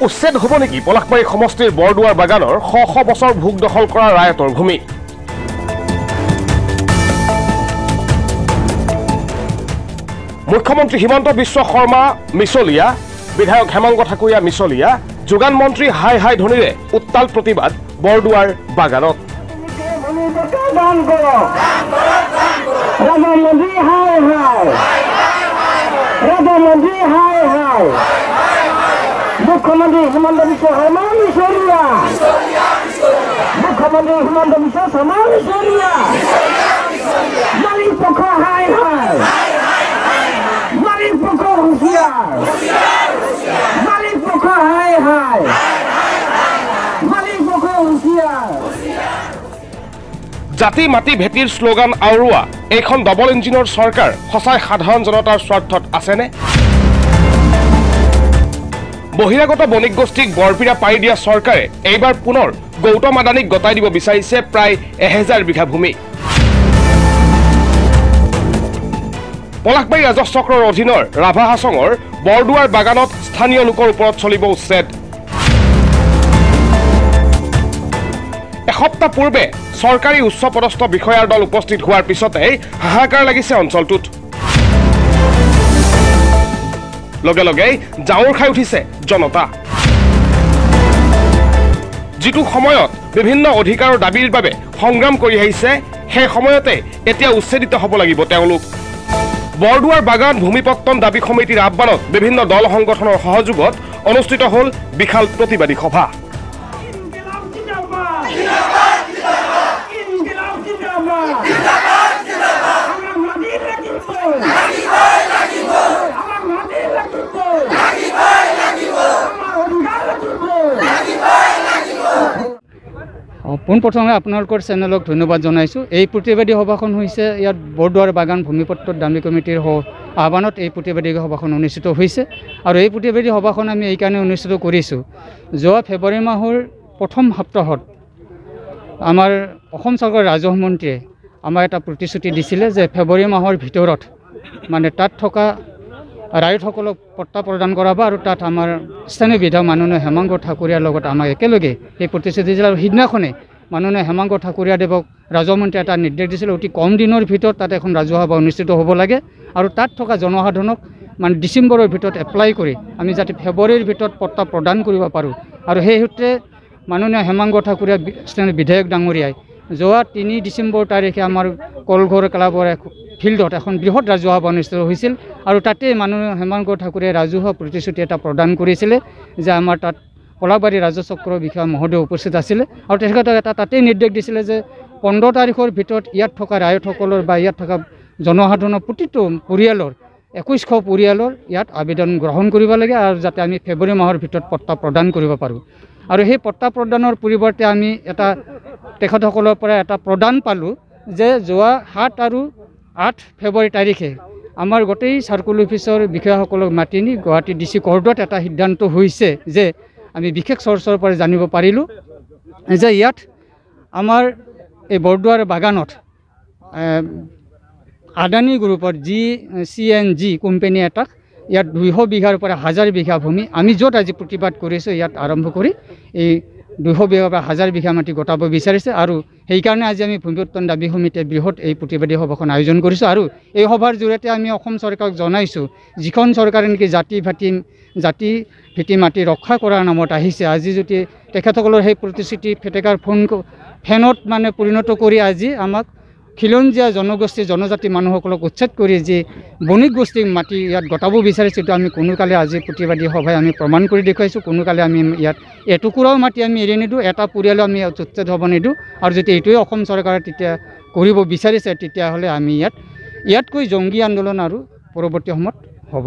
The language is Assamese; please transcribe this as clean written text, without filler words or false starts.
উচ্ছেদ হ'ব নেকি পলাশবাৰী সমষ্টিৰ বৰদুৱাৰ বাগানৰ শ শ বছৰ ভোগ দখল কৰা ৰায়তৰ ভূমি মুখ্যমন্ত্ৰী হিমন্ত বিশ্ব শৰ্মা মিছলিয়া বিধায়ক হেমাংগ ঠাকুৰীয়া মিছলিয়া যোগান মন্ত্ৰী হাই হাই ধ্বনিৰে উত্তাল প্ৰতিবাদ বৰদুৱাৰ বাগানত মুখ্যমন্ত্ৰী হিমন্ত বিশ্ব শৰ্মা মিছলিয়া মুখ্যমন্ত্ৰী হিমন্ত বিশ্ব শৰ্মা মিছলিয়া মালিক পক্ষ হাই হাই মালিক পক্ষ হুঁচিয়াৰ মালিক পক্ষ হাই হাই মালিক পক্ষ হুঁচিয়াৰ জাতি মাটি ভেটিৰ শ্লোগান আওৰোৱা এইখন ডবল ইঞ্জিনৰ চৰকাৰ সঁচাই সাধাৰণ জনতাৰ স্বাৰ্থত আছেনে বহিৰাগত বণিক গোষ্ঠীক বৰপিৰা পাৰি দিয়া চৰকাৰে এইবাৰ পুনৰ গৌতম আদানীক গতাই দিব বিচাৰিছে প্ৰায় 1000 বিঘা ভূমি পলাশবাৰী ৰাজহ চক্ৰৰ অধীনৰ ৰাভা হাছঙৰ বৰদুৱাৰ বাগানত স্থানীয় লোকৰ ওপৰত চলিব উচ্ছেদ এসপ্তাহ পূৰ্বে চৰকাৰী উচ্চপদস্থ বিষয়াৰ দল উপস্থিত হোৱাৰ পিছতে হাহাকাৰ লাগিছে অঞ্চলটোত লগে লগে জাউৰ খাই উঠিছে জনতা যিটো সময়ত বিভিন্ন অধিকাৰৰ দাবীৰ বাবে সংগ্ৰাম কৰি আহিছে সেই সময়তে এতিয়া উচ্ছেদিত হ'ব লাগিব তেওঁলোক বৰদুৱাৰ বাগান ভূমিপত্তন দাবী সমিতিৰ আহ্বানত বিভিন্ন দল সংগঠনৰ সহযোগত অনুষ্ঠিত হ'ল বিশাল প্ৰতিবাদী সভা পোনপ্ৰথমে আপোনালোকৰ চেনেলক ধন্যবাদ জনাইছোঁ এই প্ৰতিবাদী সভাখন হৈছে ইয়াত বৰদুৱাৰ বাগান ভূমিপত্তৰ দাবী কমিটিৰ আহ্বানত এই প্ৰতিবাদী সভাখন অনুষ্ঠিত হৈছে আৰু এই প্ৰতিবাদী সভাখন আমি এইকাৰণে অনুষ্ঠিত কৰিছোঁ যোৱা ফেব্ৰুৱাৰী মাহৰ প্ৰথম সপ্তাহত আমাৰ অসম চৰকাৰৰ ৰাজহ মন্ত্ৰীয়ে আমাৰ এটা প্ৰতিশ্ৰুতি দিছিলে যে ফেব্ৰুৱাৰী মাহৰ ভিতৰত মানে তাত থকা ৰাইজসকলক পট্টা প্ৰদান কৰাব আৰু তাত আমাৰ স্থানীয় বিধায়ক মাননীয় হেমাংগ ঠাকুৰীয়াৰ লগত আমাক একেলগে এই প্ৰতিশ্ৰুতি দিছিল আৰু সিদিনাখনে মাননীয় হেমাংগ ঠাকুৰীয়াদেৱক ৰাজহ মন্ত্ৰীয়ে এটা নিৰ্দেশ দিছিল অতি কম দিনৰ ভিতৰত তাত এখন ৰাজহুৱা সভা অনুষ্ঠিত হ'ব লাগে আৰু তাত থকা জনসাধাৰণক মানে ডিচেম্বৰৰ ভিতৰত এপ্লাই কৰি আমি যাতে ফেব্ৰুৱাৰীৰ ভিতৰত পট্টা প্ৰদান কৰিব পাৰোঁ আৰু সেই সূত্ৰে মাননীয় হেমাংগ ঠাকুৰীয়া স্থানীয় বিধায়ক ডাঙৰীয়াই যোৱা 3 ডিচেম্বৰ তাৰিখে আমাৰ কলঘৰ ক্লাবৰ ফিল্ডত এখন বৃহৎ ৰাজহুৱা সভা অনুষ্ঠিত হৈছিল আৰু তাতে মাননীয় হেমাংগ ঠাকুৰীয়াই ৰাজহুৱা প্ৰতিশ্ৰুতি এটা প্ৰদান কৰিছিলে যে আমাৰ তাত পলাশবাৰী ৰাজহ চক্ৰৰ বিষয়া মহোদয় উপস্থিত আছিলে আৰু তেখেতক এটা তাতেই নিৰ্দেশ দিছিলে যে 15 তাৰিখৰ ভিতৰত ইয়াত থকা ৰাইজসকলৰ বা ইয়াত থকা জনসাধাৰণৰ প্ৰতিটো পৰিয়ালৰ 2100 পৰিয়ালৰ ইয়াত আবেদন গ্ৰহণ কৰিব লাগে আৰু যাতে আমি ফেব্ৰুৱাৰী মাহৰ ভিতৰত পট্টা প্ৰদান কৰিব পাৰোঁ আৰু সেই পট্টা প্ৰদানৰ পৰিৱৰ্তে আমি এটা তেখেতসকলৰ পৰা এটা প্ৰদান পালোঁ যে যোৱা 7 আৰু 8 ফেব্ৰুৱাৰী তাৰিখে আমাৰ গোটেই চাৰ্কুল অফিচৰ বিষয়াসকলক মাতি নি গুৱাহাটী DC কৰ্টত এটা সিদ্ধান্ত হৈছে যে আমি বিশেষ চৰ্চাৰ পৰা জানিব পাৰিলোঁ যে ইয়াত আমাৰ এই বৰদুৱাৰ বাগানত আদানী গ্ৰুপৰ CNG কোম্পানী এটাক ইয়াত 200 বিঘাৰ পৰা 1000 বিঘা ভূমি আমি য'ত আজি প্ৰতিবাদ কৰিছোঁ ইয়াত আৰম্ভ কৰি এই 200 বিঘাৰ পৰা 1000 বিঘা মাটি গতাব বিচাৰিছে আৰু সেইকাৰণে আজি আমি ভূমিপত্তন দাবী সমিতিয়ে বৃহৎ এই প্ৰতিবাদী সভাখন আয়োজন কৰিছোঁ আৰু এই সভাৰ জৰিয়তে আমি অসম চৰকাৰক জনাইছোঁ যিখন চৰকাৰে নেকি জাতি ভেটি মাটি ৰক্ষা কৰাৰ নামত আহিছে আজি যদি তেখেতসকলৰ সেই প্ৰতিশ্ৰুতি ফেনত মানে পৰিণত কৰি আজি আমাক খিলঞ্জীয়া জনগোষ্ঠী জনজাতি মানুহসকলক উচ্ছেদ কৰি যে বণিক গোষ্ঠীক মাটি ইয়াত গতাব বিচাৰিছে এইটো আমি কোনোকালে আজি প্ৰতিবাদী সভাই আমি প্ৰমাণ কৰি দেখুৱাইছোঁ কোনোকালে আমি ইয়াত এটুকুৰাও মাটি আমি এৰি নিদিওঁ এটা পৰিয়ালো আমি উচ্ছেদ হ'ব নিদিওঁ আৰু যদি এইটোৱে অসম চৰকাৰে তেতিয়া কৰিব বিচাৰিছে তেতিয়াহ'লে আমি ইয়াতকৈ জংগী আন্দোলন আৰু পৰৱৰ্তী সময়ত হ'ব